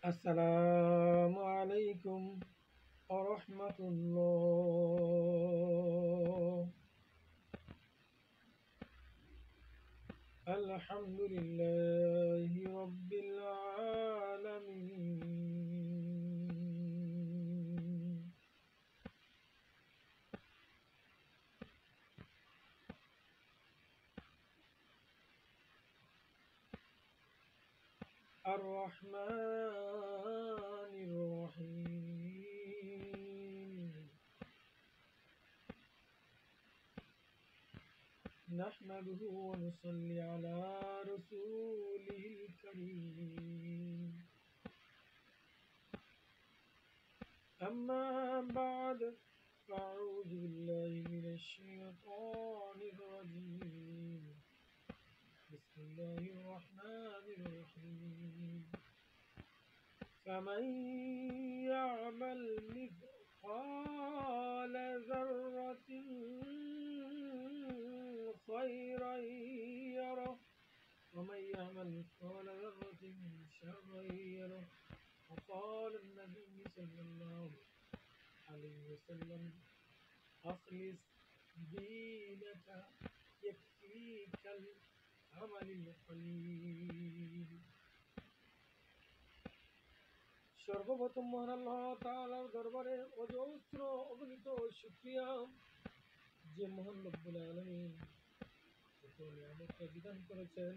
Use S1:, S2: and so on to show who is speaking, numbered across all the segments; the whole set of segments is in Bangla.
S1: আসসালামু আলাইকুম ওরহমতুল্লাহ। আলহামদুলিল্লাহি রাব্বিল আলামিন। আর রহমানির রহিম। নাহমাদুহু ওয়া নুসাল্লি আলা রাসূলিহিল কারীম। أما بعد فأعوذ بالله من الشيطان الرجيم. بسم الله الرحمن الرحيم. فمن يعمل مثقال ذرة خيرا يره ومن يعمل مثقال ذرة شرا يره. وقال النبي صلى الله عليه وسلم أخلص دينك يكفيك العمل القليل. সর্বপ্রথম মহান আল্লাহ তাআলার দরবারে অজস্র অগণিত শুকরিয়া, যে মহান রব্বুল আলামিন এত নিয়ামত প্রদান করেছেন।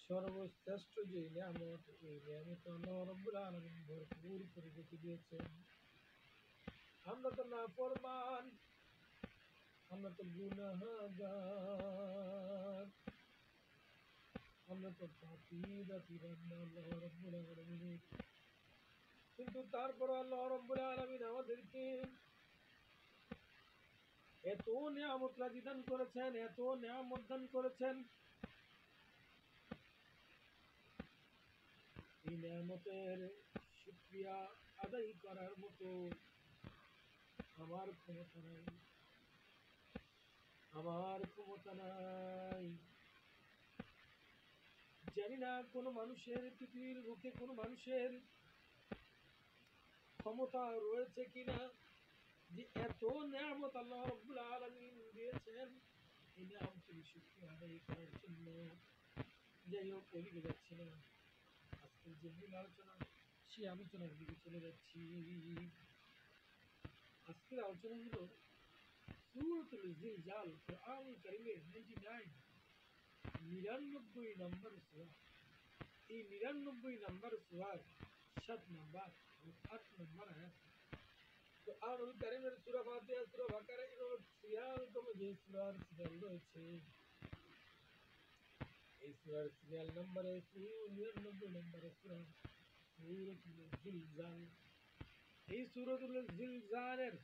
S1: সর্বশ্রেষ্ঠ যে নিয়ামত, এই নিয়ামত আল্লাহ রব্বুল আলামিন ভরপুর করে রেখে দিয়েছেন। আমরা তো নাফরমান, আমরা তো গুনাহগার, আমরা তো পাপী বান্দা আল্লাহ রাব্বুল আলামিনের। কিন্তু তারপর আল্লাহ রাব্বুল আলামিন আমাদেরকে এত নিয়ামত দান করেছেন, এত নিয়ামত দান করেছেন। এই নিয়ামতের শুকরিয়া আদায় করার মতো আমার ক্ষমতা নাই, আমার ক্ষমতা নাই। জানি না কোনো মানুষের, পৃথিবীর বুকে কোনো মানুষের ক্ষমতা রয়েছে কিনা যে এত নিয়ামত আল্লাহ রাব্বুল আলামিন দিয়েছেন, এই নিয়ামতের শুকরিয়া আদায় করার জন্য। যাই হোক, ওইদিকে যাচ্ছি না। আজকের যে মূল আলোচনা, সেই আলোচনার দিকে চলে যাচ্ছি। আজকের আলোচনা হলো সূরাতুল জিলজাল, কোরআনুল কারীমের 99 নম্বর সূরা। এই 99 নম্বর সূরার 7 নম্বর এবং 8 নম্বর আয়াত। কোরআনুল কারীমের সূরা ফাতিহা, সূরা বাকারা এবং সিরিয়াল ক্রমে যে সূরার সিরিয়াল রয়েছে, এই সূরার সিরিয়াল নম্বরে 99 নম্বরের সূরা সূরাতুল জিলজাল। এই সূরাতুল জিলজালের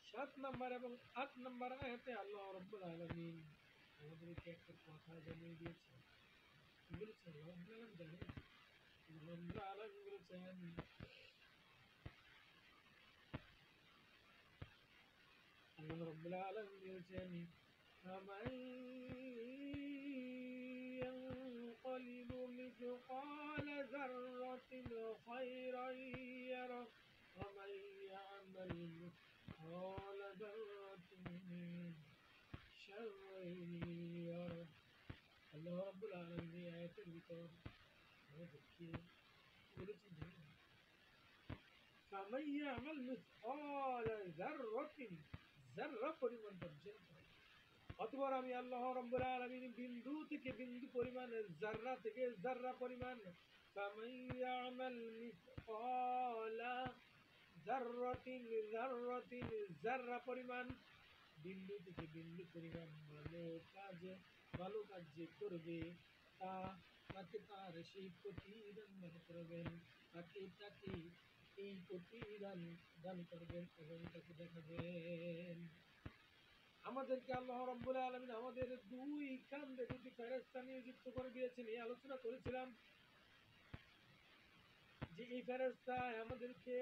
S1: 7 নম্বর এবং 8 নম্বর আয়াতে আল্লাহ রাব্বুল আলামিন আমাদেরকে একটা কথা জানিয়ে দিয়েছেন। কি বলেছেন আল্লাহ রাব্বুল আলামিন জানেন? আল্লাহ রাব্বুল আলামিন বলেছেন, আল্লাহ রাব্বুল আলামিন বলেছেন, فمن ينقلب مثقال ذرة خيرا يره ومن يعمل مثقال ذرة شرا يره. আল্লাহ রাব্বুল আলামিন এই আয়াতের ভিতর আমাদেরকে বলেছেন, فمن يعمل مثقال ذرة, যাররা পরিমাণ অর্জন করে। অথবা আমি আল্লাহ রাব্বুল আলামিন বিন্দু থেকে বিন্দু পরিমাণ, যাররা থেকে যাররা পরিমাণ, فمن يعمل مثقال ذرة, যাররা পরিমাণ, বিন্দু থেকে বিন্দু পরিমাণ ভালো কাজ যে করবে, তাকে তার সেই প্রতিদান দান করবেন, তাকে এই প্রতিদান দান করবেন এবং তাকে দেখাবেন। আমাদেরকে আল্লাহ রাব্বুল আলামিন আমাদের দুই কাঁধে দুটি ফেরেশতা নিযুক্ত করে দিয়েছেন। এই আলোচনা করেছিলাম যে এই ফেরেশতা আমাদেরকে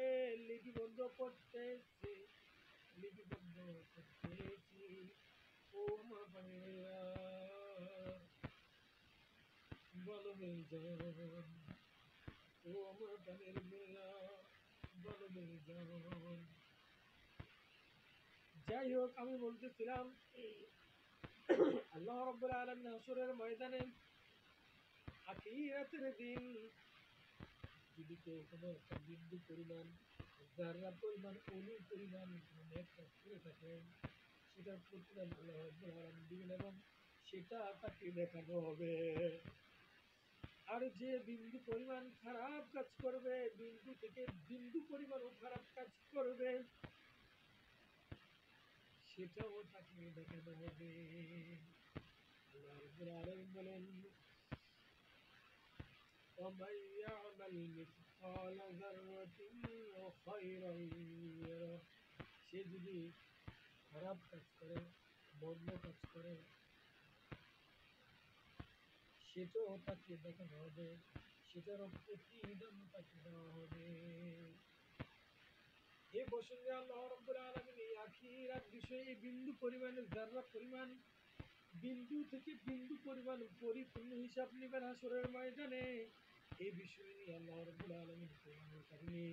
S1: লিপিবদ্ধ করতেছে, লিপিবদ্ধ করতেছি। ও আমার ভাইরা, বলো জান, ও আমার প্রাণের মেয়েরা, বলো মেয়ে জান। যাই হোক, আমি বলতেছিলাম আল্লাহ রাব্বুল আলামিন হাসরের ময়দানে আখিরাতের দিন যদি কেউ কোনো একটা বিন্দু পরিমাণ, যারা পরিমাণ, অণু পরিমাণ নেক কাজ করে থাকে, সেটার প্রতিদান আল্লাহ রাব্বুল আলামিন দিবেন এবং সেটা তাকে দেখানো হবে। আর যে বিন্দু পরিমাণ খারাপ কাজ করবে, বিন্দু থেকে বিন্দু পরিমাণও খারাপ কাজ করবে, সেটাও তাকে দেখানো হবে। আল্লাহ রাব্বুল আলামিন বলেন, ومن يعمل مثقال ذرة خيرا يره। সে যদি খারাপ কাজ করে, মন্দ কাজ করে, সেটাও তাকে দেখানো হবে, সেটারও প্রতিদান তাকে দেওয়া হবে। এই প্রসঙ্গে আল্লাহ রাব্বুল আলামিন এই আখিরাত বিষয়ে বিন্দু পরিমাণে, যারা পরিমাণ, বিন্দু থেকে বিন্দু পরিমাণ পরিপূর্ণ হিসাব নেবেন হাসরের ময়দানে। এই বিষয় নিয়ে আল্লাহ রাব্বুল আলামিন কোরআনুল কারীমে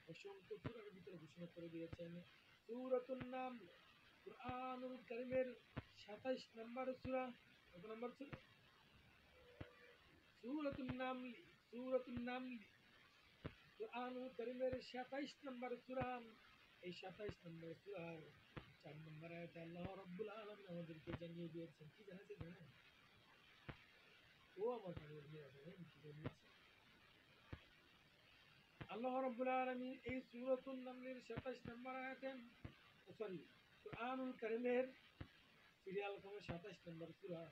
S1: অসংখ্য সূরার ভিতরে ঘোষণা করে দিয়েছেন। সূরাতুন নামল, কোরআনুল কারীমের ২৭ নম্বর সূরা। কত নম্বর সূরা? সূরাতুন নামল, সূরাতুন নামল, কোরআনুল কারীমের ২৭ নম্বর সূরা। এই ২৭ নম্বর সূরার ৪ নম্বর আয়াতে আল্লাহ রাব্বুল আলামিন আমাদেরকে জানিয়ে দিয়েছেন, কি জানেন? ও আমার প্রাণের মেয়েরা, জানেন কি জানিয়েছে? আল্লাহ রাব্বুল আলামিন এই সূরাতুন নামলের ২৭ নম্বর আয়াতে, সরি, কোরআনুল কারীমের সিরিয়াল ক্রমে ২৭ নম্বর সূরা,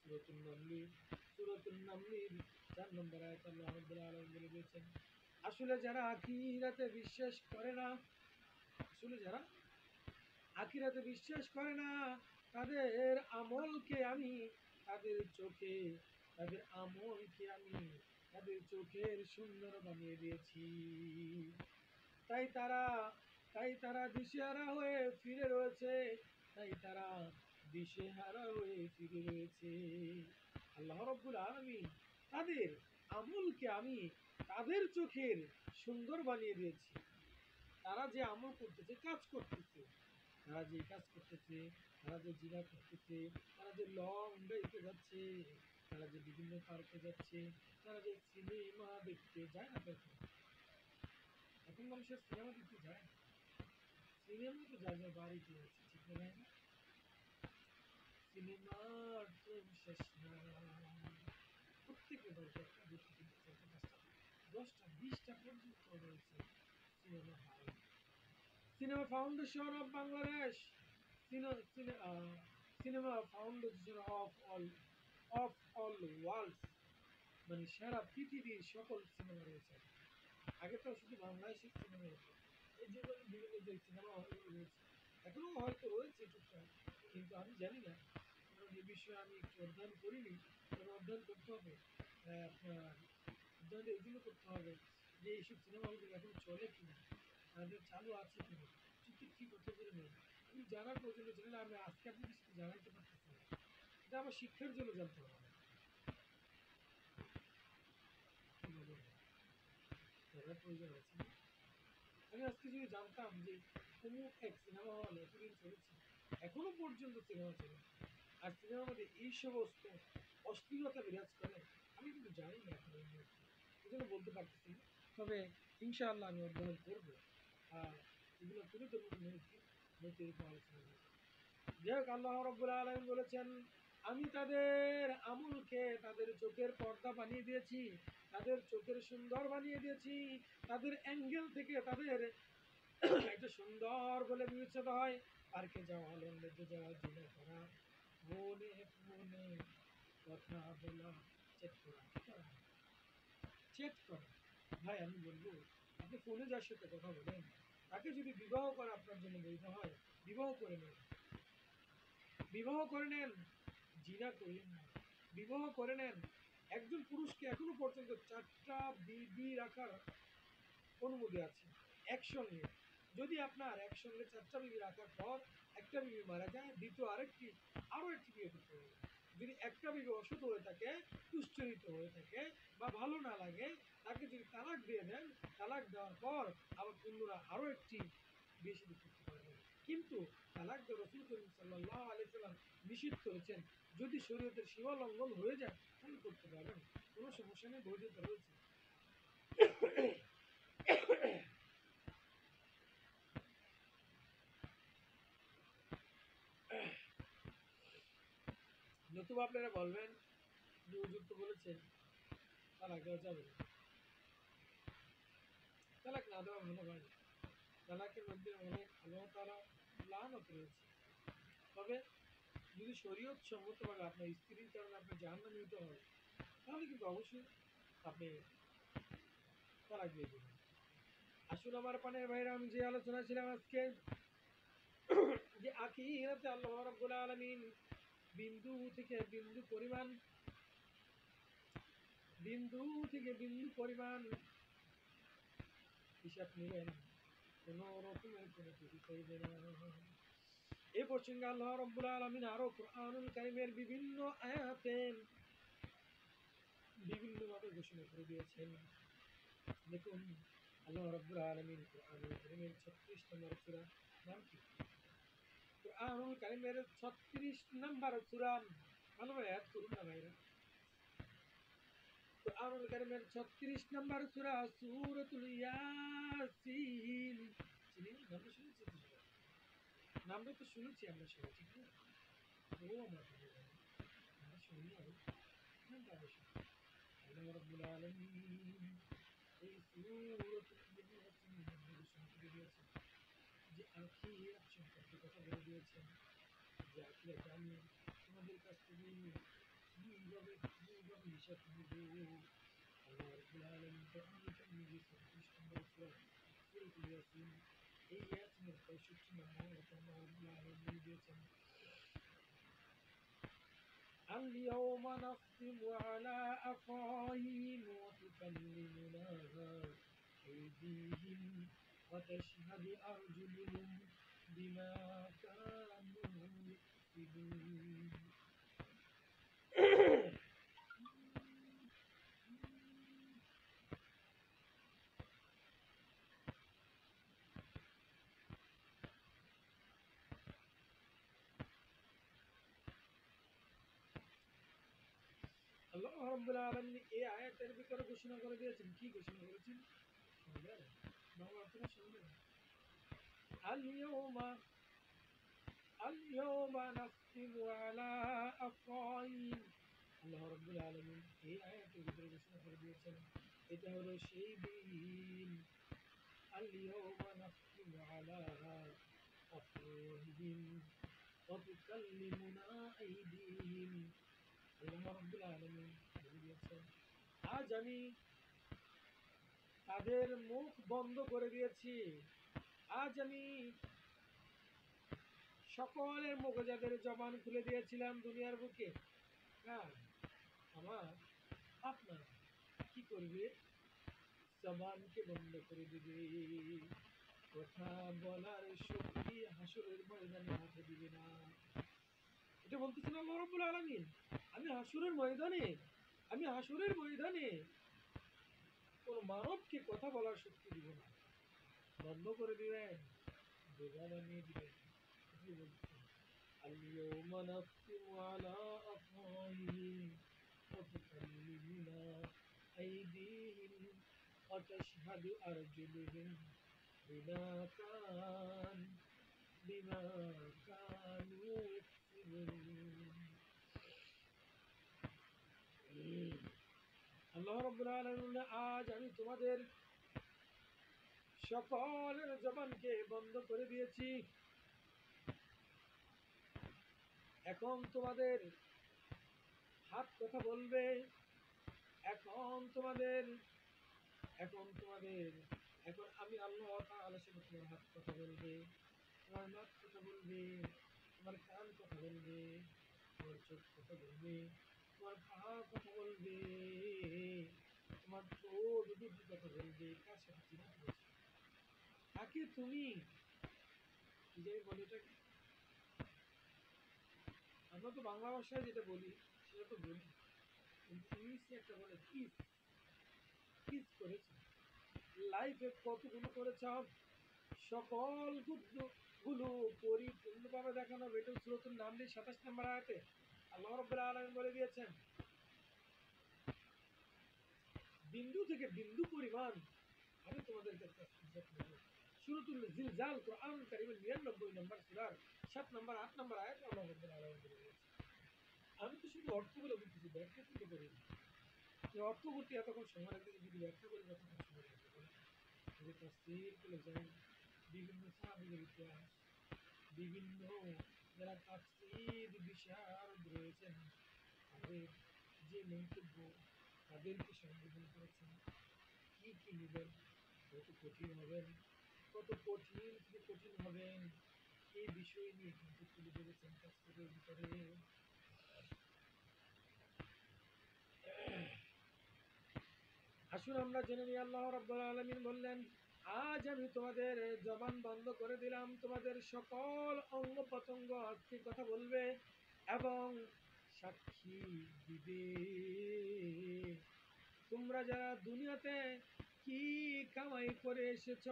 S1: সূরাতুন নামলের ৪ নম্বর আয়াতে আল্লাহ রাব্বুল আলামিন বলে দিয়েছেন, আসলে যারা আখিরাতে বিশ্বাস করে না, আসলে যারা আখিরাতে বিশ্বাস করে না, তাদের আমলকে আমি তাদের চোখে, তাদের আমলকে আমি তাদের চোখের সুন্দর বানিয়ে দিয়েছি। তাই তারা তাই তারা দিশেহারা হয়ে ফিরে রয়েছে, তাই তারা দিশেহারা হয়ে ফিরে রয়েছে। আল্লাহ রাব্বুল আলামিন তাদের আমলকে আমি তাদের চোখের সুন্দর বানিয়ে দিয়েছি। তারা যে আমল করতেছে, কাজ করতেছে, তারা যে কাজ করতেছে, তারা যে জিনা করতেছে, তারা যে লং ড্রাইভে যাচ্ছে, তারা যে বিভিন্ন পার্কে যাচ্ছে, তারা যে সিনেমা দেখতে যায় না, দেখুন এখন মানুষের সিনেমা দেখতে যায় না। সিনেমা তো যার যার বাড়িতে আছে, ঠিক না? সিনেমার তো শেষ নাই। প্রত্যেকে দরকার দুটো তিনটে চারটে পাঁচটা ১০টা ২০টা পর্যন্ত রয়েছে cinema hall. Cinema foundation of Bangladesh, cinema foundation of all world, মানে সারা পৃথিবীর সকল সিনেমা রয়েছে। আগে তো শুধু বাংলাদেশের সিনেমা হতো, এই যে বিভিন্ন যে সিনেমা হলগুলো রয়েছে, এখনো হয়তো রয়েছে টুকটাক, কিন্তু আমি জানি না, কারণ এই বিষয়ে আমি একটু অধ্যয়ন করিনি। তবে অধ্যয়ন করতে হবে। আপনার অধ্যয়ন এই জন্য করতে হবে যে এইসব সিনেমা হলগুলো এখন চলে কিনা, তাদের চালু আছে কিনা, টিকিট কি কত করে নেই, আমি জানার প্রয়োজন ছিল। আমি আজকে আপনাদের সাথে জানাইতে পারতেছি না, এটা আমার শিক্ষার জন্য জানতে হবে। কি বলবো? জানার প্রয়োজন আছে। আমি আজকে যদি জানতাম যে অমুক এক সিনেমা হল এতদিন চলেছে, এখনো পর্যন্ত সিনেমা চলে, আর সিনেমার মধ্যে এই সমস্ত অশ্লীলতা বিরাজ করে, আমি কিন্তু জানি না এখন এই মুহূর্তে, এই জন্য বলতে পারতেছি না। তবে ইনশাআল্লাহ আমি অধ্যয়ন করবো, আর এগুলো তুলে ধরবো নৈতিক আলোচনা করবো। যাই হোক, আল্লাহ রাব্বুল আলামিন বলেছেন, আমি তাদের আমলকে তাদের চোখের পর্দা বানিয়ে দিয়েছি, তাদের চোখের সুন্দর বানিয়ে দিয়েছি, তাদের অ্যাঙ্গেল থেকে তাদের এটা সুন্দর বলে বিবেচিত হয়। পার্কে যাওয়া, লন্ডনে যাওয়া, জিনা করা, ফোনে ফোনে কথা বলা, চ্যাট করা, কি করা, চ্যাট করা। ভাই আমি বলবো, আপনি ফোনে যার সাথে কথা বলেন, তাকে যদি বিবাহ করা আপনার জন্য বৈধ হয়, বিবাহ করে নেন, বিবাহ করে নেন, জিনা করিলেন না, বিবাহ করে নেন। একজন পুরুষকে এখনো পর্যন্ত 4টা বিবি রাখার অনুমতি আছে একসঙ্গে। যদি আপনার একসঙ্গে 4টা বিবি রাখার পর একটা বিবি মারা যায়, দ্বিতীয় আরও একটি বিয়ে করতে হবে। যদি একটা বিবি অসৎ হয়ে থাকে, দুশ্চরিত্র হয়ে থাকে বা ভালো না লাগে, তাকে যদি তালাক দিয়ে দেন, তালাক দেওয়ার পর আবার অন্যরা আরো একটি বিয়ে শাদী করতে পারবেন। কিন্তু তালাক দেওয়া রাসূল করিম সাল্লাল্লাহু আলাইহি সাল্লাম নিষিদ্ধ করেছেন। যদি শরীয়তের সীমা লঙ্ঘন হয়ে যায় তাহলে করতে পারবেন, কোনো সমস্যা নেই, বৈধতা রয়েছে। নতুবা আপনারা বলবেন যে হুজুর তো বলেছেন তালাক দেওয়া যাবে না। তালাক না দেওয়া ভালো ভাই। তালাকের মধ্যে অনেক আল্লাহ তাআলা লানত রয়েছে। তবে যদি শরীয়ত সম্মতভাবে আপনার স্ত্রীর কারণে আপনার জাহান্নামে যেতে হয়, তাহলে কিন্তু অবশ্যই আপনি তালাক দিয়ে দেবেন। আসুন আমার পানের ভাইরা, আমি যে আলোচনা ছিলাম আজকে, যে আখিরাতে আল্লাহ রাব্বুল আলামিন বিন্দু থেকে বিন্দু পরিমাণ, বিন্দু থেকে বিন্দু পরিমাণ হিসাব নেবেন, কোন রকমের কোনো ত্রুটি করবে না। এই প্রসঙ্গে আল্লাহ রাব্বুল আলামিন আরো কুরআনুল কারীমের বিভিন্ন আয়াতে বিভিন্নভাবে ঘোষণা করে দিয়েছেন। দেখুন, আল্লাহ রাব্বুল আলামিন কুরআনুল কারীমের 36 নম্বর সূরা, নাম কি? কুরআনুল কারীমের 36 নম্বর সূরা, ভালোভাবে আয়াত করুন না ভাইরা। কুরআনুল কারীমের 36 নম্বর সূরা, সূরাতুল ইয়াসিন। চিনেন? নামটা শুনেছেন তো সবাই? নামটা তো শুনেছি আমরা সবাই, ঠিক না? ও আমার ভাই, আমরা শুনি আর নামটা আবার শুনি। আল্লাহ রাব্বুল আলামিন এই সূরাতুল ইয়াসিন ঘোষণা করে দিয়েছেন যে আখিরাত সম্পর্কে কথা বলে দিয়েছেন, যে আখিরাতে আমি তোমাদের কাছ থেকে কিভাবে হিসাব নেব। আল্লাহ রাব্বুল আলামিন কোরআনুল কারীমে 36 নম্বর সূরা, সূরাতুল ইয়াসিন, এই ইয়াসিনের 65 নম্বর আয়াতে আল্লাহ রাব্বুল আলামিন দিয়েছেন, اليوم نختم على أفواههم وتكلمنا أيديهم وتشهد أرجلهم بما كانوا يكسبون. আল্লাহ রাব্বুল আলামিন এই আয়াতের ভিতরে ঘোষণা করে দিয়েছেন, কি ঘোষণা করেছেন শুনবেন? বাবা আপনারা শুনবেন। اليوم اليوم نختم على أفواههم, আল্লাহ রাব্বুল আলামিন এই আয়াতের ভিতরে ঘোষণা করে দিয়েছেন, এটা হলো সেই দিন। اليوم نختم على أفواههم وتكلمنا أيديهم, আল্লাহ রাব্বুল আলামিন বলে দিয়েছেন, আজ আমি তাদের মুখ বন্ধ করে দিয়েছি। আজ আমি সকলের মুখে যাদের জবান খুলে দিয়েছিলাম দুনিয়ার বুকে, হ্যাঁ, আমার আপনার কি করবে? জবানকে বন্ধ করে দিবে। কথা বলার শক্তি হাসরের ময়দানে হাতে দিবে না। এটা বলতেছেন আল্লাহ রাব্বুল আলামিন, আমি হাসরের ময়দানে, আমি হাসরের ময়দানে কোন মানবকে কথা বলার শক্তি দিব না, বন্ধ করে দিবেন, বোঝা বানিয়ে দিবেন। اليوم نختم على أفواههم وتكلمنا أيديهم وتشهد أرجلهم بما كانوا يكسبون. আল্লাহ রাব্বুল আলামিন, আজ আমি তোমাদের সকলের জবানকে বন্ধ করে দিয়েছি। এখন তোমাদের হাত কথা বলবে, এখন তোমাদের এখন তোমাদের এখন আমি আল্লাহ তাআলার সাথে তোমার হাত কথা বলবে, তোমার নাক কথা বলবে, তোমার কান কথা বলবে, তোমার চোখ কথা বলবে, তোমার পা কথা বলবে, তোমার ঠোঁট দুটি কথা বলবে। কার সাথে চিন্তা করেছো? তাকে তুমি যে বলে, এটাকে আমরা তো বাংলা ভাষায় যেটা বলি, সেটা তো বলি, কিন্তু ইংলিশে একটা বলে কিস, কিস করেছে। লাইফে কতগুলো করেছ, সকল গুলো পরিপূর্ণভাবে দেখানো হবে। এটা সূরাতুন নামলি 27 নম্বর আয়াতে আল্লাহ রাব্বুল আলামিন বলে দিয়েছেন, বিন্দু থেকে বিন্দু পরিমাণ আমি তোমাদের কাছে সূরাতুল জিলজাল কোরআন কারীমের 99 নম্বর সূরার 7 নম্বর 8 নম্বর আয়াত আল্লাহ রাব্বুল আলামিন বলে দিয়েছেন। আমি তো শুধু অর্থগুলো বলতেছি, ব্যাখ্যা কিন্তু করি না। এই অর্থ করতে এতক্ষণ সময় লাগবে, যদি ব্যাখ্যা করি ততক্ষণ সময় লাগবে না। এই যে তাফসীর গুলো যায়, বিভিন্ন সাহাবীদের ইতিহাস, বিভিন্ন যারা তাফসীর বিশারদ রয়েছেন তাদের যে মন্তব্য, তাদেরকে সম্বোধন করেছেন, কি কি নেবেন, কত কঠিন হবেন, কত কঠিন থেকে কঠিন হবেন, এই বিষয় নিয়ে কিন্তু তুলে ধরেছেন তাফসীরের ভিতরে। আসুন আমরা জেনে নিই, আল্লাহ রাব্বুল আলামিন বললেন, আজ আমি তোমাদের জবান বন্ধ করে দিলাম, তোমাদের সকল অঙ্গ প্রত্যঙ্গ আজকে কথা বলবে এবং সাক্ষী দিবে। তোমরা যারা দুনিয়াতে কি কামাই করে এসেছ,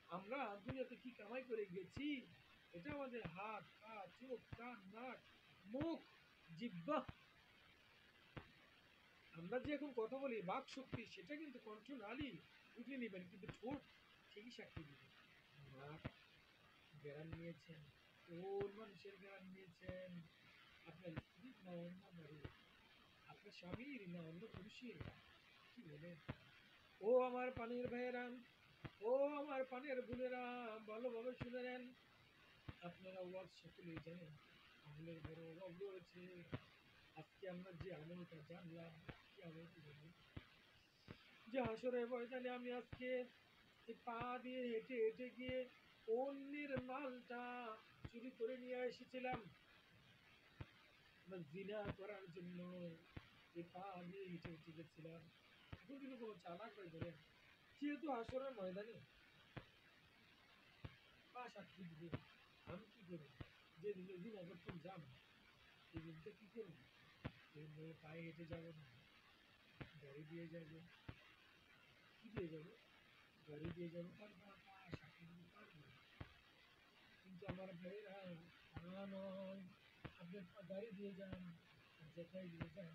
S1: আমরা দুনিয়াতে কি কামাই করে গেছি, এটা আমাদের হাত, পা, চোখ, কান, নাক, মুখ, জিহ্বা, আমরা যে এখন কথা বলি বাক শক্তি, সেটা কিন্তু কণ্ঠনালী উঠে নেবেন, কিন্তু ঠোঁট ঠিকই সাক্ষী দিবে। নাক জ্ঞান নিয়েছেন, কোন মানুষের জ্ঞান নিয়েছেন, আপনার স্ত্রীর না অন্য নারী, আপনার স্বামীর না অন্য পুরুষের, কি বলে? ও আমার পানির ভাইয়েরা, ও আমার পানির বোনেরা, ভালোভাবে শুনে নেন। আপনারা ওয়াজ সকলেই জানেন, আমলের বড় অভাব রয়েছে। আজকে আমরা যে আমলটা জানলাম, কি আমলটা জানি, যে হাসরের ময়দানে আমি আজকে এই পা দিয়ে হেঁটে হেঁটে গিয়ে অন্যের মালটা চুরি করে নিয়ে এসেছিলাম, জিনা করার জন্য এই পা দিয়ে হেঁটে হেঁটে গেছিলাম। এখন কিন্তু কোনো চালাক হয়ে বলেন, যেহেতু হাসরের ময়দানে পা সাক্ষী দিবে, আমি কি করবো? যে দিনে জিনা করতাম যান, এই দিনটা কি করবো? এই দিনে পায়ে হেঁটে যাবো না, গাড়ি দিয়ে যাবো। কি দিয়ে যাবো? গাড়ি দিয়ে যাবো, পারবো না, পা সাক্ষী দিতে পারবো না। কিন্তু আমার ভাইয়েরা, তা নয়, আপনি গাড়ি দিয়ে যান, যেথায় দিয়ে যান,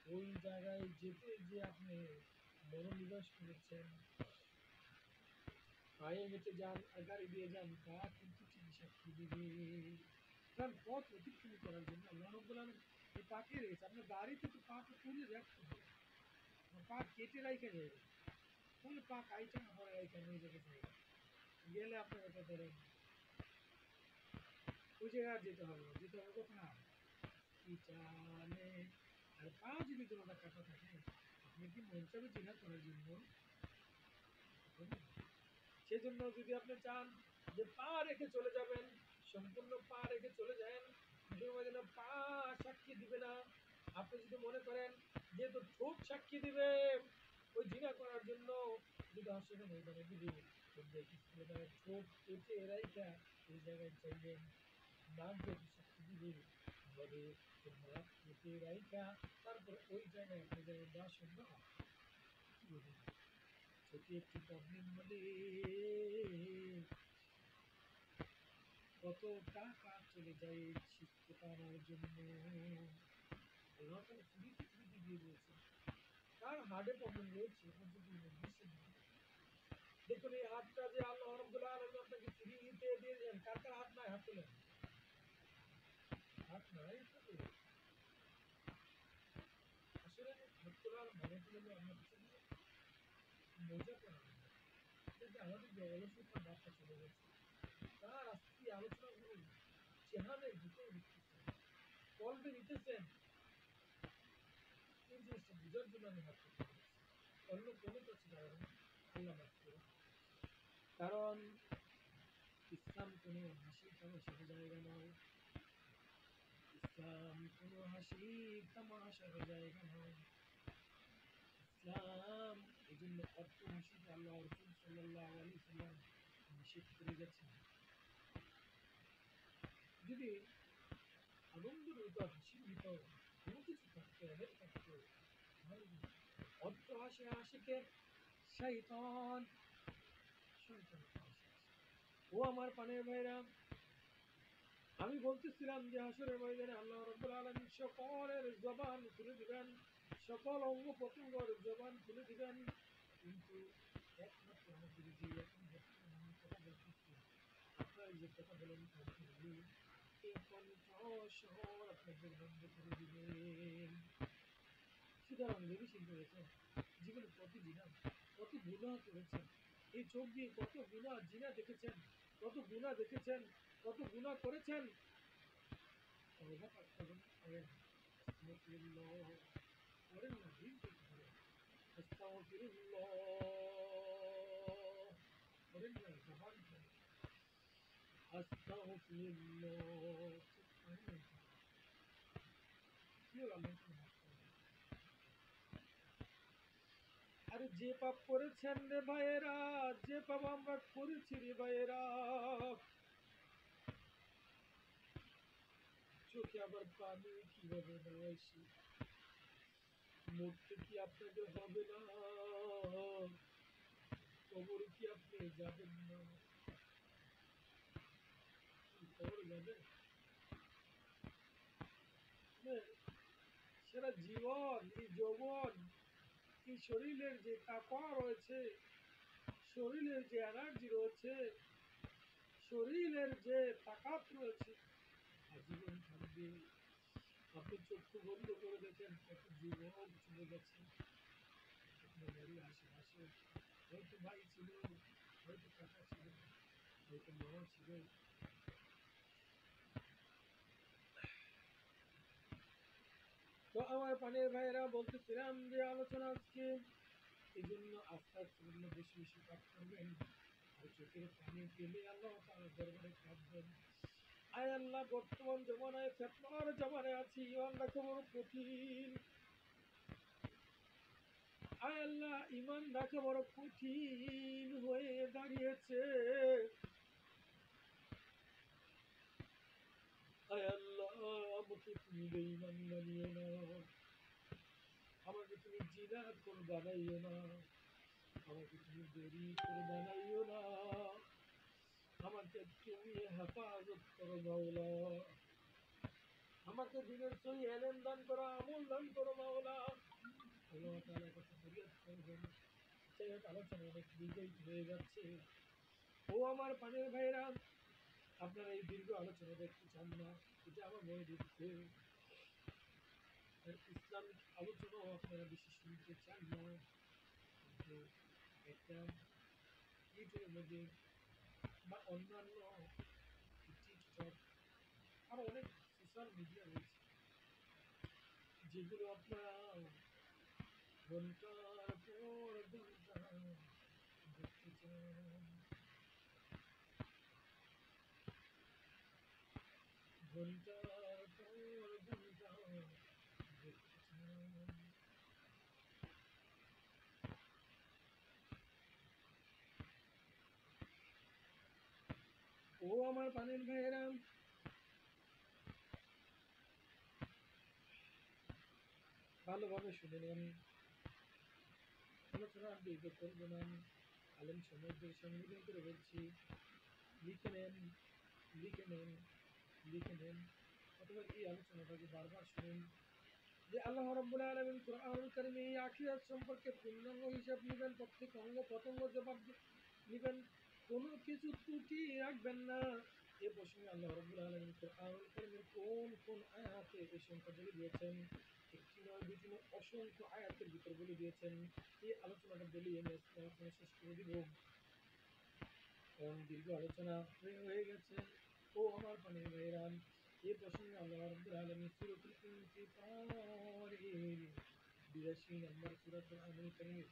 S1: ওই জায়গায় যেতে যে আপনি মনোনিবেশ করেছেন, পায়ে হেঁটে যান আর গাড়ি দিয়ে যান, তা কিন্তু ঠিকই সাক্ষী দিবে। কারণ পথ অতিক্রম করার জন্য আল্লাহ রাব্বুল আলামিন এই পাকে রেখেছে। আপনার গাড়িতে তো পাটা তুলে রাখতে হবে, পা কেটে রাখা যাবে, তাহলে পা কাইটা পরে রাখা নিয়ে যেতে চাইবে, গেলে আপনার এটা ধরেন ওই জায়গায় যেতে হবে না, যেতে হবে কোথায়? চালে। আর পা যদি কোনোটা কাটা থাকে, আপনি কি মন চাবে জিনা করার জন্য? সেজন্য যদি আপনি চান যে পা রেখে চলে যাবেন, সম্পূর্ণ পা রেখে চলে যান, যেন পা সাক্ষী দিবে না। আপনি যদি মনে করেন যেহেতু ঠোঁট সাক্ষী দিবে ওই জিনা করার জন্য, যদি আসলে ময়দানে দিবে, ঠোঁট কেটে রাইখা ওই জায়গায় চাইলেন, নাক যেহেতু সাক্ষী দিবে, তবে তোমরা কেটে রাইখা তারপর ওই জায়গায় আপনি যাবেন, দেওয়া সম্ভব? কি বলবেন? যদি একটু প্রবলেম হলে কত টাকা চলে যায় শিক্ষকতা আনার জন্য। আল্লাহ তাআলা ফ্রিতে ফ্রিতে দিয়ে দিয়েছে। কার হার্টে প্রবলেম রয়েছে এখন যদি বুঝছেন না। দেখুন এই হাতটা যে আল্লাহ রাব্বুল আলামিন আপনাকে ফ্রিতে দিয়ে দেন, কার কার হাত নাই? হাত তোলেন। হাত নাই তবে আসলে হাত তোলার মানে হলো আমার জন্য মজা করা না। কিন্তু আমাদের যে অলসতার বার্তা চলে গেছে, তার আজকে আলোচনা করুন, চেহারে ভিতরে ঢুকতেছেন, কলবে নিতেছেন, এই জিনিসটা বোঝার জন্য আমি হাত তুলতে বলছি। অন্য কোনো কাছে যাবে না, আল্লাহ মাফ করুন। কারণ ইসলাম কোনো হাসি তামাশার জায়গা নয়, ইসলাম কোনো হাসি তামাশার জায়গা নয়। ইসলাম এই জন্য অর্থ হাসিতে আল্লাহ রাসূল সাল্লাল্লাহু আলাইহি সাল্লাম নিষেধ করে গেছেন। যদি আনন্দের ভিতর, হাসির ভিতর কোনো কিছু থাকতে হবে থাকতে অর্থ আসে আশিকে শয়তান শয়তান ও আমার পানের ভাইরা আমি বলতেছিলাম যে হাসরের ময়দানে আল্লাহ রাব্বুল আলামিন সকলের জবান খুলে দিবেন, সকল অঙ্গ প্রত্যঙ্গের জবান খুলে দিবেন, কিন্তু একমাত্র আমাদের যে এখন বর্তমানে আমি কথা বলতেছি আপনারা যে কথা বলেন এই কণ্ঠস্বর আপনাদের বন্ধ করে দিবেন। সুতরাং ভেবে চিন্তা করেছেন জীবনে কত জিনা কত গুনাহ করেছেন, এই চোখ দিয়ে কত গুনাহ জিনা দেখেছেন, কত গুনাহ দেখেছেন, কত গুনাহ করেছেন। তওবা করবেন করেন আস্তাগফিরুল্লাহ করেন না দিন থেকে করেন আস্তাগফিরুল্লাহ করেন না জবান করেন আস্তাগফিরুল্লাহ কি হলো আল্লাহ আরে যে পাপ করেছেন রে ভাইয়েরা, যে পাপ আমরা করেছি রে ভাইয়েরা, চোখে আবার পানি কিভাবে আসে, মরতে কি আপনাদের হবে না, কবরে কি আপনি যাবেন না, কবরে যাবেন সারা জীবন এই যৌবন এই শরীরের যে তাকওয়া রয়েছে, শরীরের যে এনার্জি রয়েছে, শরীরের যে তাকাত রয়েছে আজীবন থাকবে। আপনি চক্ষু বন্ধ করে দেখেন কত যুবক চলে গেছে আপনার বাড়ির আশেপাশে, হয়তো ভাই ছিল, হয়তো কাকা ছিল, হয়তো মামা ছিল। তো আমার পানের ভাইয়েরা বলতেছিলাম যে আলোচনা আজকে এই জন্য আস্তে আস্তে বেশি বেশি পাঠ করবেন আর চোখের পানি পেলে আল্লাহ তাআলার দরবারে কাঁদবেন। আয় আল্লাহ বর্তমান জমানায় ফেতনার জমানায় আছি, ইমান রাখা বড় কঠিন। আয় আল্লাহ ইমান রাখা বড় কঠিন হয়ে দাঁড়িয়েছে। আয় আল্লাহ আমাকে তুমি বেঈমান বানিও না, আমাকে তুমি জিনা করে বানাইও না, আমাকে তুমি দেরি করে বানাইও না, আমাকে তুমি হেফাজত করো মাওলা, আমাকে দিনের সহি এলেম দান করো, আমল দান করো মাওলা। আল্লাহ তাআলার কাছে ফরিয়াদ করবেন। যাই হোক আলোচনা অনেক দীর্ঘায়িত হয়ে যাচ্ছে। ও আমার পানের ভাইরা, আপনারা এই দীর্ঘ আলোচনা দেখতে চান না, এটা আমার মনে দিচ্ছে ইসলামিক আলোচনাও আপনারা বেশি শুনতে চান না, কিন্তু একটা ইউটিউবের মধ্যে বা অন্যান্য টিকটক আরো অনেক সোশ্যাল মিডিয়া রয়েছে যেগুলো আপনারা ঘন্টার পর ঘন্টা দেখতে চান, ঘন্টার পর ঘন্টা দেখতে চান। ও আমার পানের ভাইয়েরা, ভালোভাবে শুনে নেন, আলোচনা আর দীর্ঘ করবো না। আলেম সমাজদের সম্বোধন করে বলছি, লিখে নেন, লিখে নেন, লিখে নেন, অথবা এই আলোচনাটাকে বারবার শুনুন যে আল্লাহ রাব্বুল আলামিন কোরআনুল কারীমে এই আখিরাত সম্পর্কে পূর্ণাঙ্গ হিসাব নেবেন, প্রত্যেক অঙ্গ প্রত্যঙ্গ জবাব নেবেন, কোনো কিছু ত্রুটি রাখবেন না। এ প্রসঙ্গে আল্লাহ রাব্বুল আলামিন কোরআনুল কারীমের কোন কোন আয়াতে এই সংখ্যা বলে দিয়েছেন, একটি নয় দুটি নয় অসংখ্য আয়াতের ভিতর বলে দিয়েছেন। এই আলোচনাটা বলি আমি আজকে আলোচনা শেষ করে দিব, কারণ দীর্ঘ আলোচনা হয়ে গেছে। ও আমার পানির ভাইরা, এ প্রসঙ্গে আল্লাহ রাব্বুল আলামিন সূরাতুল ইনফিতারের 82 নম্বর সূরা কোরআনুল কারীমের,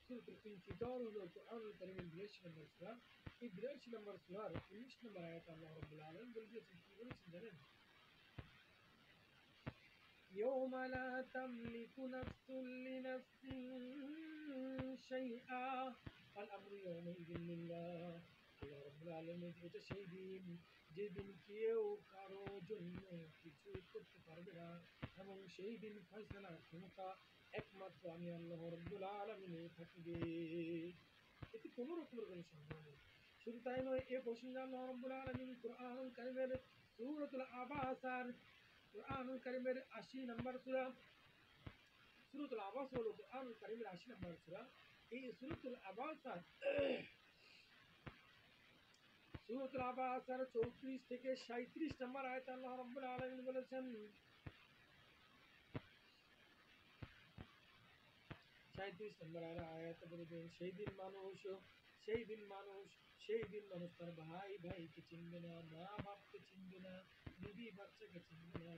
S1: সূরাতুল ইনফিতার হলো কোরআনুল কারীমের 82 নম্বর সূরা। এই 82 নম্বর সূরার 19 নম্বর আয়াতে আল্লাহ রাব্বুল আলামিন বলে দিয়েছেন, কি বলেছেন জানেন? يوم لا تملك نفس لنفس شيئا والأمر يومئذ لله। আল্লাহ রাব্বুল আলামিন এটা সেই দিন যেদিন কেউ কারো জন্য কিছু করতে পারবে সেই দিন ফয়সালার ক্ষমতা একমাত্র আমি আল্লাহ রাব্বুল আলামিনের থাকবে। এতে কোনো রকমের কোনো সন্দেহ নেই। শুধু তাই নয়, এ প্রসঙ্গে আল্লাহ রাব্বুল আলামিন কুরআনুল কারীমের সূরাতুল আবাসার কুরআনুল কারীমের ৮০ নম্বর সূরা, সূরাতুল আবাস হলো কুরআনুল কারীমের ৮০ নম্বর সূরা। এই সূরাতুল আবাসার ৩৪ থেকে ৩৭ নম্বর আয়াতে আল্লাহ রাব্বুল আলামিন বলেছেন, ৩৭ নম্বর আয়াতে বলেছেন, সেই দিন মানুষ তার ভাই ভাইকে চিনবে না, মা বাপকে চিনবে না, বিবি বাচ্চাকে চিনবে না,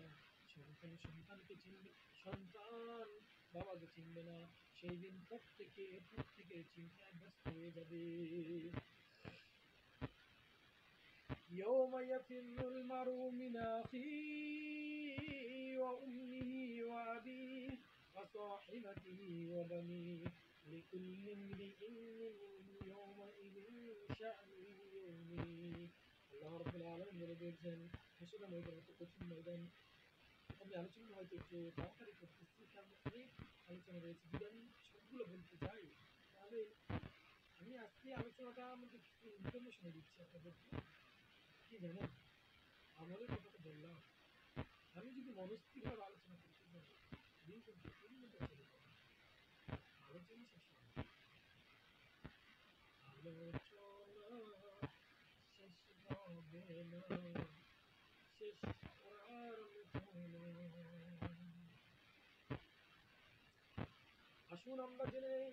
S1: সন্তানকে চিনবে, সন্তান বাবাকে চিনবে না। সেই দিন প্রত্যেকে চিন্তায় ব্যস্ত হয়ে যাবে। يوم يفر المرء من أخيه وأمه وأبيه وصاحبته وبنيه لكل امرئ منهم يومئذ شأن يغنيه। আল্লাহ রাব্বুল আলামিন বলে দিয়েছেন, হাসরের ময়দান একটা কঠিন ময়দান। আমি আলোচনা হয়তো একটু তাড়াতাড়ি করতেছি, কারণ অনেক আলোচনা রয়েছে। যদি আমি সবগুলো বলতে যাই তাহলে আমি আজকে আলোচনাটা আমাদের কিছু ইনফরমেশন দিচ্ছি আপনাদেরকে। কি জানেন, আমাদের কথাটা বললাম, আমি যদি মনস্থিরভাবে আলোচনা করতে যাই ২ ঘন্টা ৩ ঘন্টা চলে যাবে, আলোচনা শেষ হবে না। শেষ হবে না, শেষ করার মতো নয়। আসুন আমরা জেনে নেই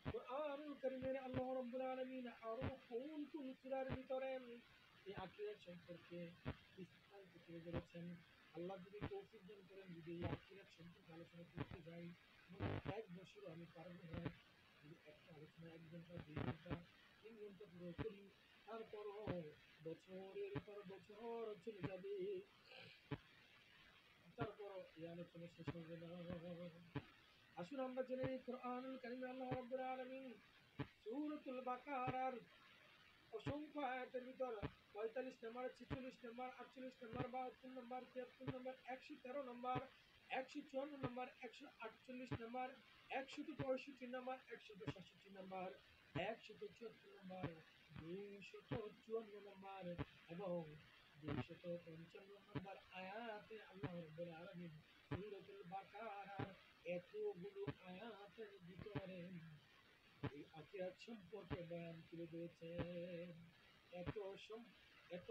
S1: কুরআনুল কারীমের আল্লাহ রাব্বুল আলামিন আরো কোন কোন সূরার ভিতরে এই আখিরাত সম্পর্কে বিস্তারিত তুলে ধরেছেন। আল্লাহ যদি তৌফিক দান করেন, যদি এই আখিরাত সম্পর্কে আলোচনা করতে যাই, মানে ১ বছরও আমি পারবো না। যদি একটা আলোচনা ১ ঘন্টা ২ ঘন্টা ৩ ঘন্টা পুরো করি, তারপরও বছরের পর বছর চলে যাবে, তারপরও এই আলোচনা শেষ হবে না। আসুন আমরা জেনে নিই কুরআনুল কারীমে আল্লাহ রাব্বুল আলামিন সূরাতুল বাকারার অসংখ্য আয়াতের ভিতর ৪৫ নম্বর, ৪৬ নম্বর, ৪৮ নম্বর, ৭২ নম্বর, ৭৩ নম্বর, ১১৩ নম্বর, ১৫৪ নম্বর, ১৪৮ নম্বর, ১৬৫ নম্বর, ১৬৭ নম্বর, ১৭৪ নম্বর, ২৫৪ নম্বর এবং ২৫৫ নম্বর আয়াতে আল্লাহ রাব্বুল আলামিন সূরাতুল বাকারার এতগুলো আয়াতের ভিতরে এই আখিরাত সম্পর্কে বয়ান তুলে ধরেছেন। এত এত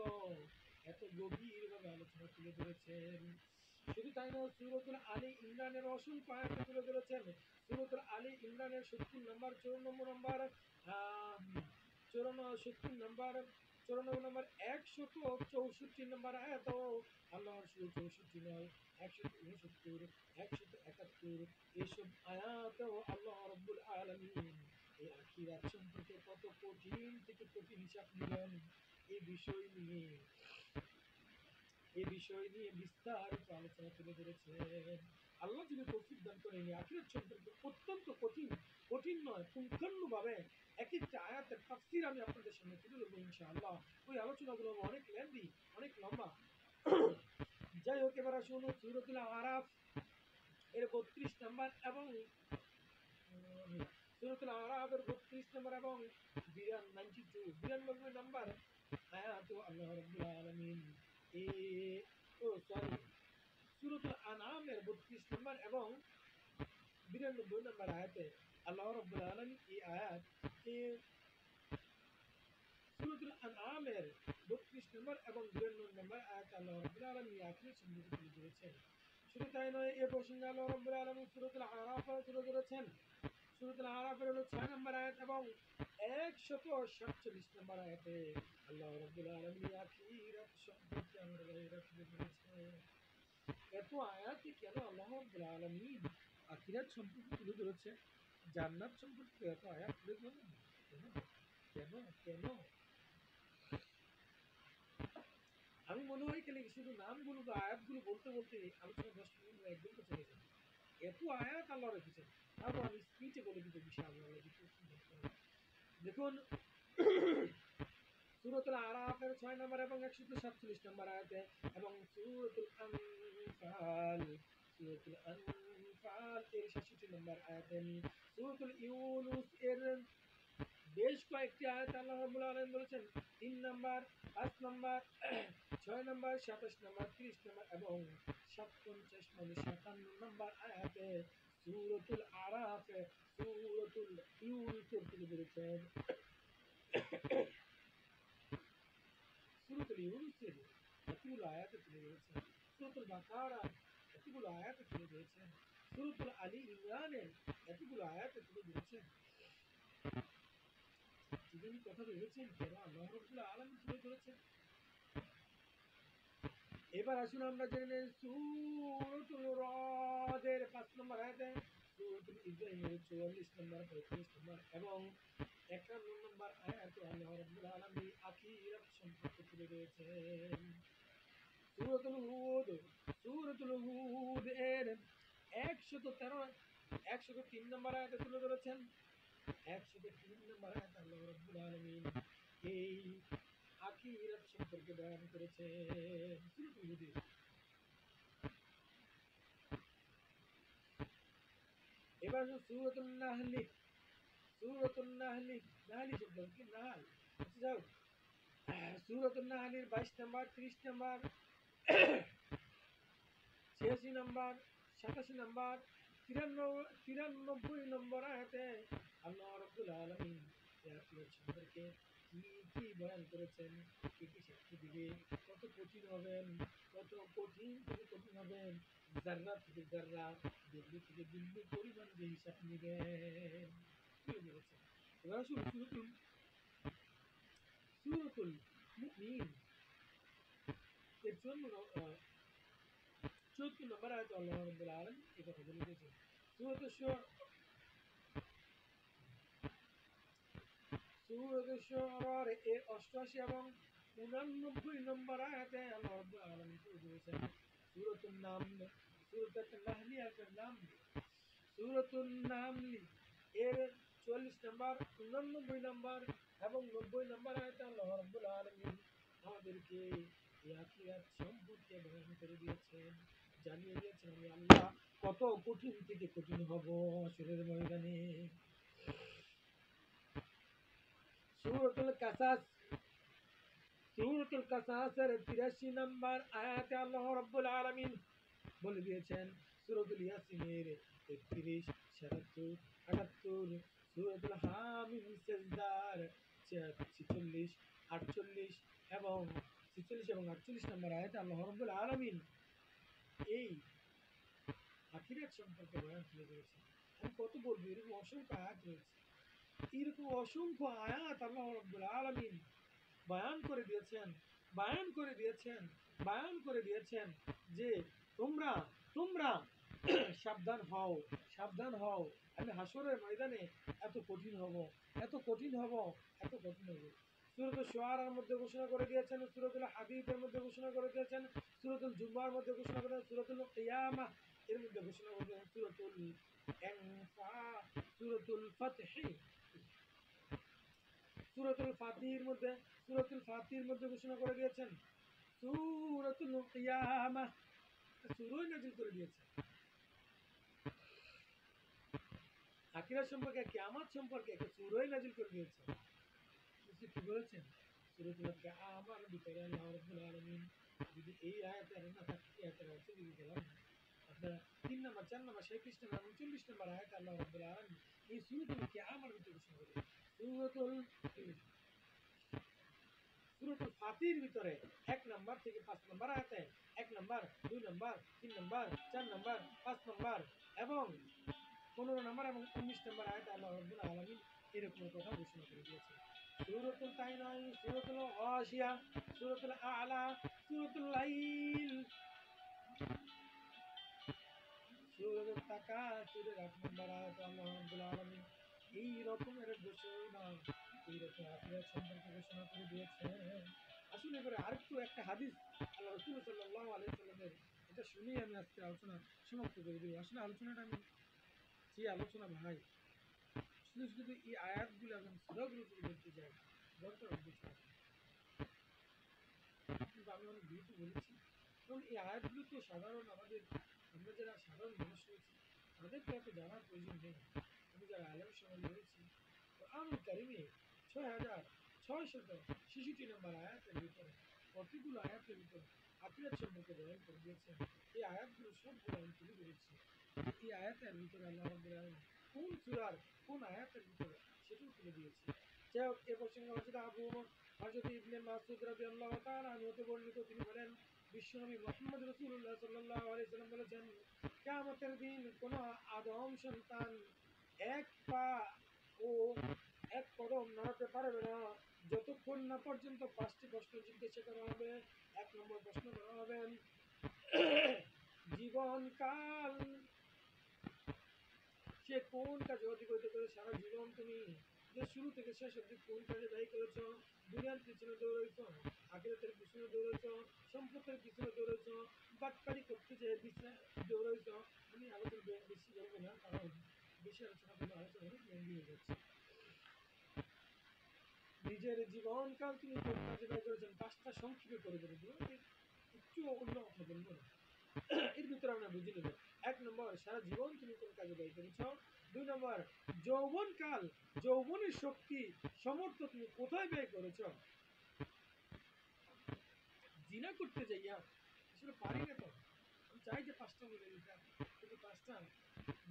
S1: এত গভীরভাবে আলোচনা তুলে ধরেছেন। শুধু তাই নয়, সূরাতুল আলী ইমরানের অসংখ্য আয়াত তুলে ধরেছেন। সূরাতুল আলী ইমরানের ৭০ নম্বর, ৯৪ নম্বর, ৭০ নম্বর, ৯৪ নম্বর, ১৬৪ নম্বর আয়াত আল্লাহর শুধু ৬৪ নয়, ১৬৯, ১৭১ এইসব আয়াতেও আল্লাহ রাব্বুল আলামিন এই আখিরাত সম্পর্কে কত কঠিন থেকে কঠিন হিসাব নিলেন, এই বিষয় নিয়ে বিস্তারিত আলোচনা তুলে ধরেছেন। আল্লাহ যদি তৌফিক দান করেন, এই আখিরাত সম্পর্কে অত্যন্ত কঠিন নয়, পুঙ্খানুভাবে এক একটা আয়াতের তাফসীর আমি আপনাদের সামনে তুলে ধরবো ইনশাআল্লাহ। ওই আলোচনাগুলো অনেক লেন্দি, অনেক লম্বা। যাই হোক, এবার আসুন সূরাতুল আরাফ এর ৩২ নম্বর এবং সূরাতুল আরাফের ৩২ নম্বর এবং ৯২ নম্বর আয়াত আল্লাহ রাব্বুল আলামিন সূরাতুল আনআমের ৩২ নম্বর এবং ৯২ নম্বর আয়াতে আল্লাহ রাব্বুল আলামিন এই আয়াত সূরাতুল আনআমের ৩২ নম্বর এবং ৯২ নম্বর আয়াতে আল্লাহ রাব্বুল আলামিন এই আখিরাত সম্পর্কে তুলে ধরেছেন। শুধু তাই নয়, এ প্রসঙ্গে আল্লাহ রাব্বুল আলামিন সূরাতুল আরাফে তুলে ধরেছেন। সূরাতুল আরাফের হলো ৬ নম্বর আয়াত এবং ১৪৭ নম্বর আয়াতে আল্লাহ রাব্বুল আলামিন আখিরাত সম্পর্কে আমার ভাইয়েরা তুলে ধরেছেন। এত আয়াতে কেন আল্লাহ রাব্বুল আলামিন আখিরাত সম্পর্কে তুলে ধরেছে, জান্নাত সম্পর্কে এত আয়াত তুলে ধরলেন? কেন কেন কেন আমি মনে হয় খালি শুধু নামগুলো বা আয়াতগুলো বলতে বলতে আলোচনা ১০ মিনিট বা ১ ঘন্টা চলে যাবে। এত আয়াত আল্লাহ রেখেছেন, তারপর আমি স্পিচে বলে দিতে বিশাল দেখুন সূরাতুল আরাফের ৬ নম্বর এবং ১৪৭ নম্বর আয়াতে এবং সূরাতুল আনফাল সূরাতুল আনফাল এর 66 নম্বর আয়াতে, সূরাতুল ইউনুস এর বেশ কয়েকটি আয়াত আল্লাহ রাব্বুল আলামিন বলেছেন 3 number, 5 number, 6 number, 27 number, 30 number এবং 57 মানে 57 নাম্বার আয়াতে সূরাতুল আরাফ, সূরাতুল ইউনুসের তুলে ধরেছেন। সূরাতুল ইউনুসের এতগুলো আয়াতে তুলে ধরেছেন, সূরাতুল বাকারা এতগুলো আয়াতে তুলে ধরেছেন, সূরাতুল আলী ইমরানের এতগুলো আয়াতে তুলে ধরেছেন। যিনি কথা ভেবেছেন কেন আল্লাহ রাব্বুল আলামিন তুলে ধরেছেন। এবার আসুন আমরা জেনে নেই সূরাতুল রাদের 5 নম্বর আয়াতে, সূরাতুল ইব্রাহিমের 44 নম্বর, 45 নম্বর এবং 51 নম্বর আয়াতে আল্লাহ রাব্বুল আলামিন আখিরাত সম্পর্কে তুলে ধরেছেন। সূরাতুল হুদ এর 103 নম্বর আয়াতে তুলে ধরেছেন। 103 নম্বর আয়াতে আল্লাহ রাব্বুল আলামিন এই আখিরাত সম্পর্কে বয়ান করেছেন। সূরাতুল হুদের এবার সূরাতুন নাহলি, নাহলি শব্দ কি নাহল, আচ্ছা যাও, সূরাতুন নাহলির 22 নম্বর, 30 নম্বর, 86 নম্বর, 87 নম্বর, 93 নম্বর আয়াতে আল্লাহ রাব্বুল আলামিন আখিরাত সম্পর্কে কি বয়ান করেছেন, কি সাক্ষী দিবে, কত কঠিন হবেন, কত কঠিন থেকে কঠিন হবেন, জাররা থেকে জাররা, বিন্দু থেকে বিন্দু পরিমাণ যে হিসাব নেবেন তুলে ধরেছেন। এবার আসুন সূরাতুল মুমিন এর জন্য 74 নম্বর আয়াতে আল্লাহ রাব্বুল আলামিন এই কথা বলে দিয়েছেন। সূরাতুশ শুআরার এর 88 এবং 89 নম্বর আয়াতে আল্লাহ রাব্বুল আলামিন তুলে ধরেছেন। সূরাতুন নামল, সূরাতুন নাহলি আর নাম, সূরাতুন নামল এর 44 নম্বর, 89 নম্বর এবং 90 নম্বর আয়াতে আল্লাহ রাব্বুল আলামিন আমাদেরকে এই আখিরাত সম্পর্কে বয়ান করে দিয়েছেন, জানিয়ে দিয়েছেন আমি আল্লাহ কত কঠিন থেকে কঠিন হব হাসরের ময়দানে। সূরাতুল কাসাস, সূরাতুল কাসাসের 83 নম্বর আয়াতে আল্লাহ রাব্বুল আলামিন বলে দিয়েছেন। সূরাতুল ইয়াসিনের 33, 77, 78, সূরাতুল হামিম সেজদার 46, 48 এবং 46 এবং 48 নম্বর আয়াতে আল্লাহ রাব্বুল আলামিন এই আখিরাত সম্পর্কে বয়ান তুলে ধরেছেন। আমি কত বলবো, এরকম অসংখ্য আয়াত রয়েছে, এরকম অসংখ্য আয়াত আল্লাহ রাব্বুল আলামিন বয়ান করে দিয়েছেন, বয়ান করে দিয়েছেন, বয়ান করে দিয়েছেন যে তোমরা তোমরা সাবধান হও, সাবধান হও, আমি হাসরের ময়দানে এত কঠিন হব, এত কঠিন হব, এত কঠিন হব। সূরাতুল শুআরার মধ্যে ঘোষণা করে দিয়েছেন, সূরাতুল হাদীদের মধ্যে ঘোষণা করে দিয়েছেন, সূরাতুল জুমার মধ্যে ঘোষণা করে, সূরাতুল কিয়ামাহ এর মধ্যে ঘোষণা করে দিয়েছেন, সূরাতুল আনফাল, সূরাতুল ফাতহ, সূরাতুল ফাতির মধ্যে, সূরাতুল ফাতির মধ্যে ঘোষণা করে দিয়েছেন, সূরাতুল কিয়ামাহ সূরাই নাযিল করে দিয়েছেন। আখিরাত সম্পর্কে, কিয়ামত সম্পর্কে একটা সূরাই নাযিল করে দিয়েছেন। কি বলেছেন? সূরাতুল কিয়ামার ভিতরে আল্লাহ রাব্বুল আলামিন যদি এই আয়াতের না থাকতো, এই আয়াতের অর্থ যদি বলেন আপনারা 3 নম্বর, 4 নম্বর, 37 নম্বর এবং 40 নম্বর আয়াতে আল্লাহ রাব্বুল আলামিন এই সূরাতুল কিয়ামার ভিতরে ঘোষণা করে সূরাতুল সূরাতুল ফাতির ভিতরে 1 নম্বর থেকে 5 নম্বর আয়াতে 1 নম্বর, 2 নম্বর, 3 নম্বর, 4 নম্বর, 5 নম্বর এবং 15 নম্বর এবং 19 নম্বর আয়াতে আল্লাহ রাব্বুল আলামিন এরকম কথা ঘোষণা করে দিয়েছেন। সূরাতুল তাইনাই, সূরাতুল গাশিয়া, সূরাতুল আ'লা, সূরাতুল লাইল, সূরাতুল তাকাসুরের 8 নম্বর আয়াতে আল্লাহ রাব্বুল আলামিন এই রকমের ঘোষণা, এই রকম আখিরাত সম্পর্কে ঘোষণা করে দিয়েছেন। আসলে এবারে আরেকটু একটা হাদিস আল্লাহ রাসূল সাল্লাল্লাহু আলাইহি ওয়াসাল্লামের, এটা শুনেই আমি আজকে আলোচনা সমাপ্ত করে দেব। আসলে আলোচনাটা আমি যে আলোচনা ভাই, শুধু শুধু এই আয়াতগুলো এবং সূরাগুলো যদি বলতে যাই দরকার হবে, কিন্তু আমি অনেক দ্রুত বলেছি কারণ এই আয়াতগুলো তো সাধারণ আমাদের আমরা যারা সাধারণ মানুষ রয়েছি তাদেরকে এত জানার প্রয়োজন নেই। আমি যারা আলেম সমাজ রয়েছি, কোরআনুল কারিমে ৬,৬৬৬ নম্বর আয়াতের ভিতরে কতগুলো আয়াতের ভিতরে আখিরাত সম্পর্কে বয়ান করে দিয়েছেন। এই আয়াতগুলো সবগুলো আমি তুলে ধরেছি। এই আয়াতের ভিতরে আল্লাহ রাব্বুল আলামিন কোন সূরার কোন আয়াতের ভিতরে সেটাও তুলে দিয়েছি। যাই হোক, এ প্রসঙ্গে হযরত ইবনে মাসউদ রাদিয়াল্লাহু তাআলা আনহু হতে বর্ণিত, তিনি বলেন, বিশ্বনবী মুহাম্মদ রাসূলুল্লাহ সাল্লাল্লাহু আলাইহি সাল্লাম বলেছেন, কিয়ামতের দিন কোন আদম সন্তান এক পা ও এক কদম নাড়াতে পারবে না যতক্ষণ না পর্যন্ত 5টি প্রশ্ন জিজ্ঞাসা করা হবে। 1 নম্বর প্রশ্ন করা হবে, জীবনকাল সে কোন কাজে অতিবাহিত করে সারা জীবন তুমি যে শুরু থেকে শেষ অবধি কোন কাজে ব্যয় করেছ, দুনিয়ার পিছনে দৌড়েছ, আখিরাতের পিছনে দৌড়েছ, সম্পদের পিছনে দৌড়েছ, বাটপারি করতে যে দৌড়েছ। আমি আলোচনা বেশি বলবো না, কারণ বেশি আলোচনা করলে আলোচনা অনেক লম্বি হয়ে যাচ্ছে। নিজের জীবনকাল তুমি কোন কাজে ব্যয় করেছেন 5টা সংক্ষেপে করে দেবো, একটু অন্য কথা বলবো না, এর ভিতরে আমরা বুঝে নেব। 1 নম্বর, সারা জীবন তুমি কোন কাজে ব্যয় করেছ। 2 নম্বর, যৌবনকাল, যৌবনের শক্তি, সামর্থ্য তুমি কোথায় ব্যয় করেছ। জিনা করতে যাইয়া আসলে পারি না, তো আমি চাই যে 5টা বলে দিতাম, কিন্তু 5টা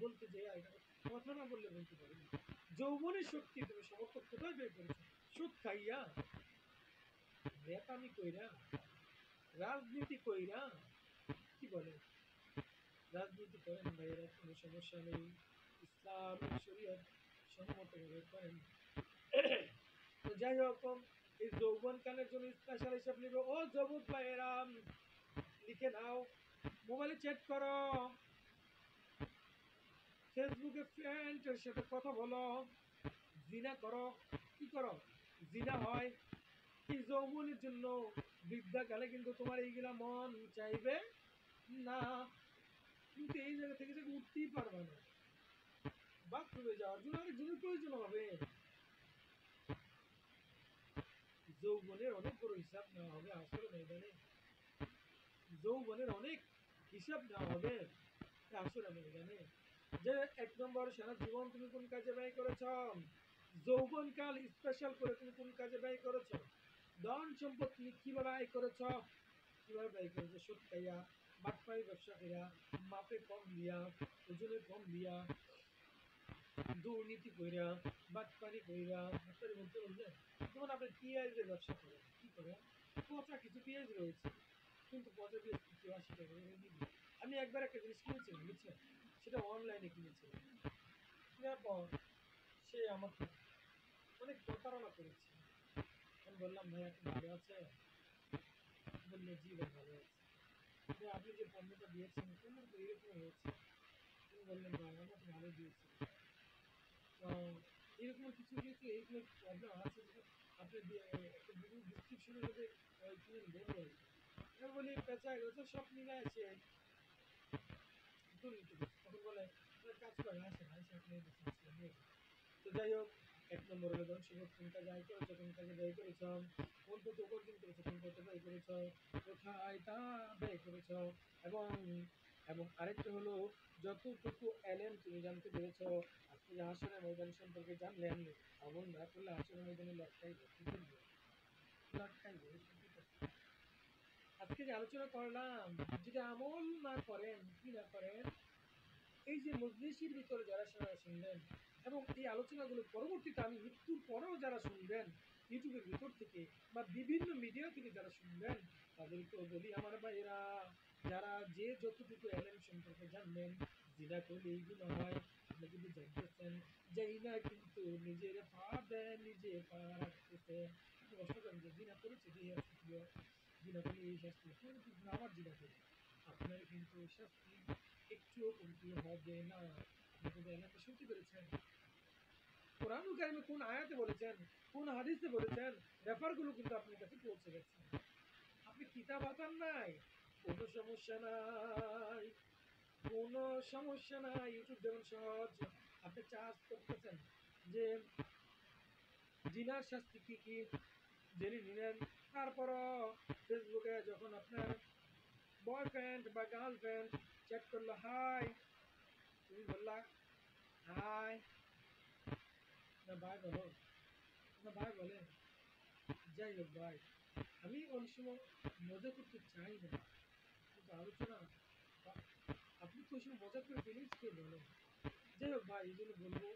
S1: বলতে যাইয়া এটা কথা না বললে বলতে পারি না। যৌবনের শক্তি তুমি সামর্থ্য কোথায় ব্যয় করেছ, সুদ খাইয়া, নেতামি কইরা, রাজনীতি কইরা, কি বলে, রাজনীতি করেন ভাইয়েরা, কোনো সমস্যা নেই, ইসলাম শরীয়ত সম্মতভাবে করেন। তো যাই হোক, এই যৌবনকালের জন্য স্পেশাল হিসাব নিবে। ও যুবক ভাইয়েরা, লিখে নাও, মোবাইলে চ্যাট করো, ফেসবুকে ফ্রেন্ডের সাথে কথা বলো, জিনা করো, কি করো, জিনা হয়। এই যৌবনের জন্য বৃদ্ধাকালে কিন্তু তোমার এইগুলা মন চাইবে না, কিন্তু এই জায়গা থেকে যে উঠতেই পারবে না। বাথরুমে যাওয়ার জন্য আরেকজনের প্রয়োজন হবে। যৌবনের অনেক বড় হিসাব নেওয়া হবে আসলে ময়দানে, যৌবনের অনেক হিসাব নেওয়া হবে আসলে ময়দানে। যে 1 নম্বর, সারা জীবন তুমি কোন কাজে ব্যয় করেছ, যৌবনকাল স্পেশাল করে তুমি কোন কাজে ব্যয় করেছ, ধন সম্পদ তুমি কিভাবে আয় করেছ, কিভাবে ব্যয় করেছ, সুদ খাইয়া, বাটপাই ব্যবসা কইরা, মাপে কম দিয়া, ওজনে কম দিয়া, দুর্নীতি কইরা, বাটপারি কইরা, বাটপারি বলতে বুঝলেন, যেমন আপনি পেঁয়াজের ব্যবসা করেন, কি করেন, পচা কিছু পেঁয়াজ রয়েছে, কিন্তু পচা পেঁয়াজ কেউ 80 টাকা করে দিবে। আমি একবার একটা জিনিস কিনেছিলাম, বুঝছেন, সেটা অনলাইনে কিনেছিলাম, কেনার পর সে আমাকে অনেক প্রতারণা করেছে। আমি বললাম, ভাই আপনি ভালো আছে, বললো জি ভাই ভালো আছে। আপনি যে পণ্যটা দিয়েছেন পণ্য তো এরকম হয়েছে। তিনি বললেন, ভাই আমরা তো ভালো দিয়েছি, এরকম কিছু কিছু এইগুলো প্রবলেম আছে, যে আপনি একটা ভিডিও ডিসক্রিপশনে যদি কিনেন বলবেন। আমি বলি পেঁচা গেছে সব মিলে আছে দুর্নীতি করছে। তখন বলে কাজ করেন, আসেন আসেন আপনি নিয়ে যান। তো যাই হোক, 1 নম্বর হলো ধন সম্পদ কোন কাজে আয় করেছ, কোন কাজে ব্যয় করেছ, কোন পথে উপার্জন করেছ, কোন পথে ব্যয় করেছ, কোথায় তা ব্যয় করেছ। এবং এবং আরেকটা হলো, যতটুকু এলেম তুমি জানতে পেরেছ, আজকে যে হাসরের ময়দান সম্পর্কে জানলেন, আমল না করলে হাসরের ময়দানে লটকাইবে, কি করবে, লটকাইবে। আজকে যে আলোচনা করলাম, যদি আমল না করেন, কি না করেন, এই যে মজলিসের ভিতরে যারা শুনলেন, এবং এই আলোচনাগুলো পরবর্তীতে আমি মৃত্যুর পরেও যারা শুনবেন, ইউটিউবের ভিতর থেকে বা বিভিন্ন মিডিয়া থেকে যারা শুনবেন, তাদেরকেও বলি, আমার ভাইয়েরা, যারা যে যতটুকু এলেম সম্পর্কে জানবেন, জিনা করলে এইগুলো হয়, আপনি কিন্তু জানতেছেন, যাই না কিন্তু নিজের পা দেয় নিজে পা রাখতেছে। আপনি কষ্ট করেন যে জিনা করেছে, দিয়ে জিনা করলে এই শাস্তি, কিন্তু আমার জিনা করি, আপনার কিন্তু শাস্তি একটুও কমতি হবে না। আপনি কিন্তু এলাকা শুনতে পেরেছেন, কোরআনুল কারিমে কোন আয়াতে বলেছেন, কোন হাদিসে বলেছেন, ব্যাপারগুলো কিন্তু আপনার কাছে পৌঁছে গেছে। আপনি কিতাব হাতান নাই, কোনো সমস্যা নাই, কোনো সমস্যা নাই। ইউটিউব যেমন সহজ, আপনি চার্জ করতেছেন যে জিনার শাস্তি কি কি জেনে নিলেন, তারপরও ফেসবুকে যখন আপনার বয়ফ্রেন্ড বা গার্লফ্রেন্ড চ্যাট করলো হাই, তুমি বললা হাই, না ভাই বলো, না ভাই বলে। যাই হোক ভাই, আমি অনেক সময় মজা করতে চাই না, কিন্তু আলোচনা আপনি তো ওই সময় মজা করে ফিলিংস কে বলেন। যাই হোক ভাই, এই জন্য বলবো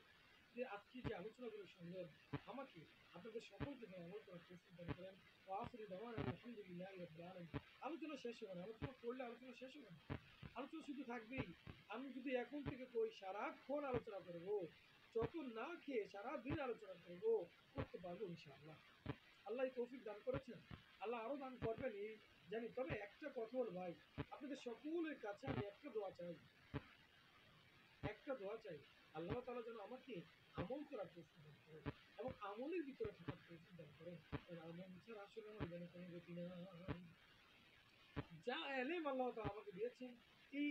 S1: যে আজকে যে আলোচনাগুলো শুনলেন, আমাকে আপনাদের সকলকে যেন আমল করার তৌফিক দান করেন। ওয়াখিরু দাওয়ানা আলহামদুলিল্লাহি রাব্বিল আলামিন। আলোচনা শেষ হবে না, আলোচনা করলে আলোচনা শেষ হবে না, আলোচনা শুধু থাকবেই। আমি যদি এখন থেকে কই সারাক্ষণ আলোচনা করবো, যত না খেয়ে সারাদিন আলোচনা করবো, করতে পারবো ইনশাআল্লাহ। আল্লাহ এই তৌফিক দান করেছেন, আল্লাহ আরও দান করবেন এই জানি। তবে একটা কথা হল ভাই, আপনাদের সকলের কাছে আমি একটা দোয়া চাই, একটা দোয়া চাই, আল্লাহ তাআলা যেন আমাকে আমল করার তৌফিক দান করেন এবং আমলের ভিতরে থাকার তৌফিক দান করেন। কারণ আমল ছাড়া আসলে আমার জীবনে কোনো গতি নাই। যা এলেম আল্লাহ তাআলা আমাকে দিয়েছেন, এই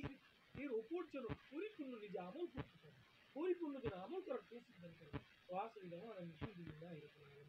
S1: এর ওপর যেন পরিপূর্ণ নিজে আমল করতে পারে, পরিপূর্ণ যেন আমল করার তৌফিক দান করেন। ওয়া আখিরু দাওয়ানা আলহামদুলিল্লাহি রাব্বিল আলামিন।